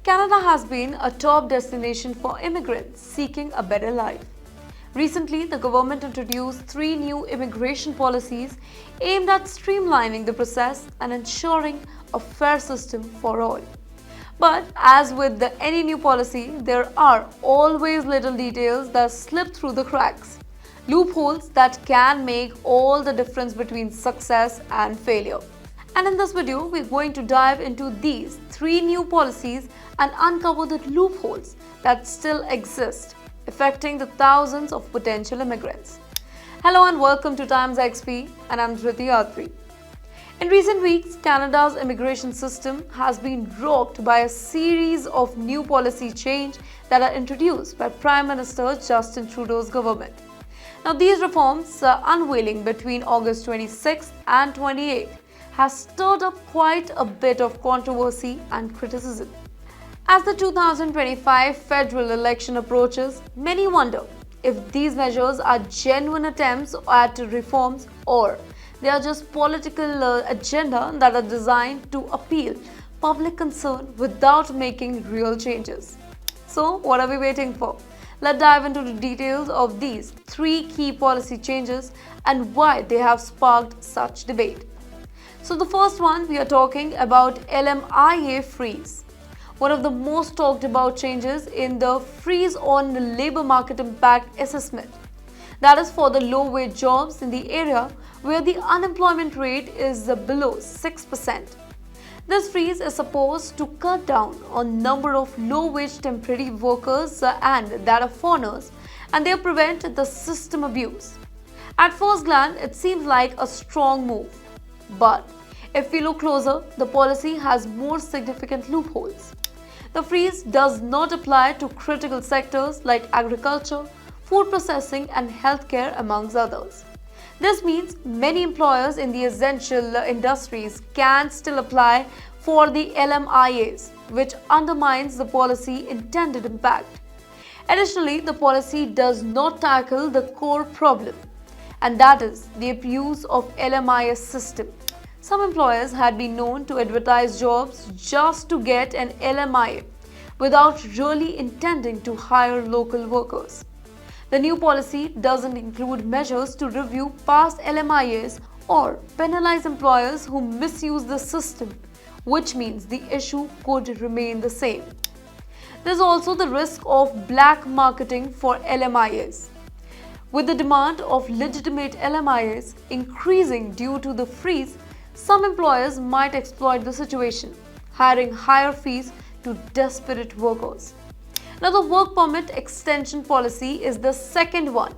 Canada has been a top destination for immigrants seeking a better life. Recently, the government introduced 3 new immigration policies aimed at streamlining the process and ensuring a fair system for all. But as with any new policy, there are always little details that slip through the cracks, loopholes that can make all the difference between success and failure. And in this video, we're going to dive into these 3 new policies and uncover the loopholes that still exist, affecting the thousands of potential immigrants. Hello and welcome to TimesXP, and I'm Dhriti Atri. In recent weeks, Canada's immigration system has been rocked by a series of new policy change that are introduced by Prime Minister Justin Trudeau's government. Now, these reforms, unveiling between August 26th and 28th, has stirred up quite a bit of controversy and criticism. As the 2025 federal election approaches, many wonder if these measures are genuine attempts at reforms or they are just political agenda that are designed to appeal public concern without making real changes. So, what are we waiting for? Let's dive into the details of these 3 key policy changes and why they have sparked such debate. So the first one, we are talking about LMIA Freeze. One of the most talked about changes in the freeze on the labor market impact assessment. That is for the low-wage jobs in the area where the unemployment rate is below 6%. This freeze is supposed to cut down on number of low-wage temporary workers and that of foreigners, and they prevent the system abuse. At first glance, it seems like a strong move. But if we look closer, the policy has more significant loopholes. The freeze does not apply to critical sectors like agriculture, food processing and healthcare amongst others. This means many employers in the essential industries can still apply for the LMIAs, which undermines the policy intended impact. Additionally, the policy does not tackle the core problem, and that is the abuse of LMIA system. Some employers had been known to advertise jobs just to get an LMIA without really intending to hire local workers. The new policy doesn't include measures to review past LMIAs or penalize employers who misuse the system, which means the issue could remain the same. There's also the risk of black marketing for LMIAs. With the demand of legitimate LMIAs increasing due to the freeze, some employers might exploit the situation, hiring higher fees to desperate workers. Now, the work permit extension policy is the second one.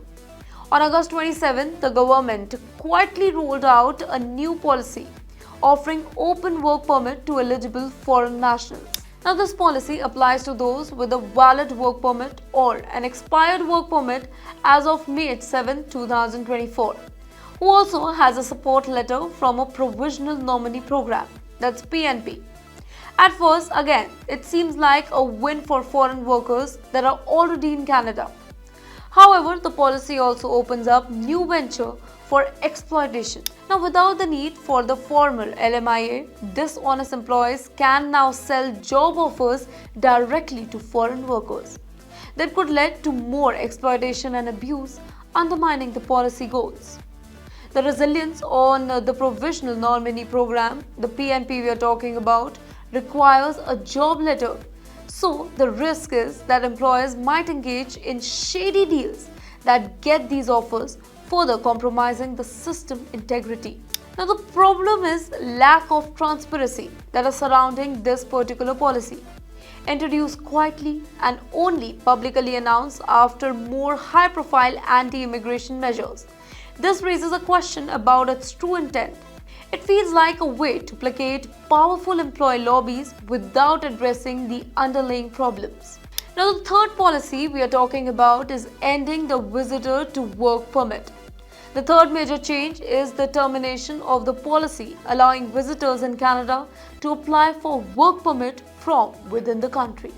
On August 27, the government quietly rolled out a new policy offering open work permit to eligible foreign nationals. Now, this policy applies to those with a valid work permit or an expired work permit as of May 7, 2024. Who also has a support letter from a provisional nominee program, that's PNP. At first, again, it seems like a win for foreign workers that are already in Canada. However, the policy also opens up new venture for exploitation. Now, without the need for the former LMIA, dishonest employees can now sell job offers directly to foreign workers. That could lead to more exploitation and abuse, undermining the policy goals. The resilience on the provisional nominee program, the PNP we are talking about, requires a job letter. So the risk is that employers might engage in shady deals that get these offers, further compromising the system integrity. Now, the problem is lack of transparency that is surrounding this particular policy. Introduced quietly and only publicly announced after more high-profile anti-immigration measures. This raises a question about its true intent. It feels like a way to placate powerful employee lobbies without addressing the underlying problems. Now, the third policy we are talking about is ending the visitor to work permit. The third major change is the termination of the policy allowing visitors in Canada to apply for work permit from within the country.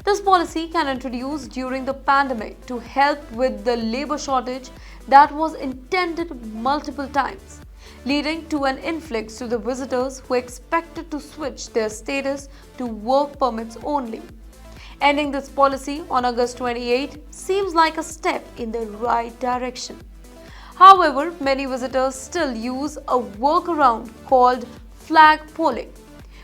This policy can introduced during the pandemic to help with the labor shortage that was intended multiple times. leading to an influx to the visitors who expected to switch their status to work permits only. Ending this policy on August 28 seems like a step in the right direction. However, many visitors still use a workaround called flag polling,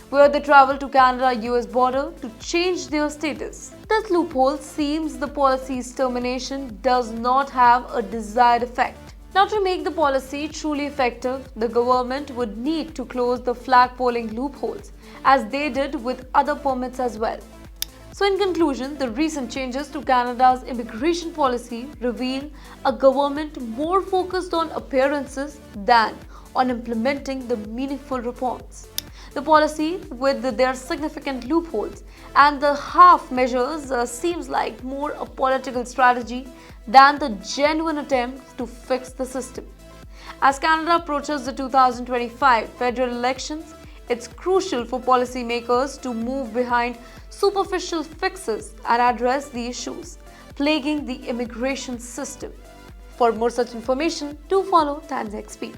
where they travel to Canada-US border to change their status. This loophole seems the policy's termination does not have a desired effect. Now, to make the policy truly effective, the government would need to close the flag polling loopholes, as they did with other permits as well. So in conclusion, the recent changes to Canada's immigration policy reveal a government more focused on appearances than on implementing the meaningful reforms. The policy, with their significant loopholes and the half measures, seems like more a political strategy than the genuine attempt to fix the system. As Canada approaches the 2025 federal elections, it's crucial for policymakers to move behind superficial fixes and address the issues plaguing the immigration system. For more such information, do follow TimesXP.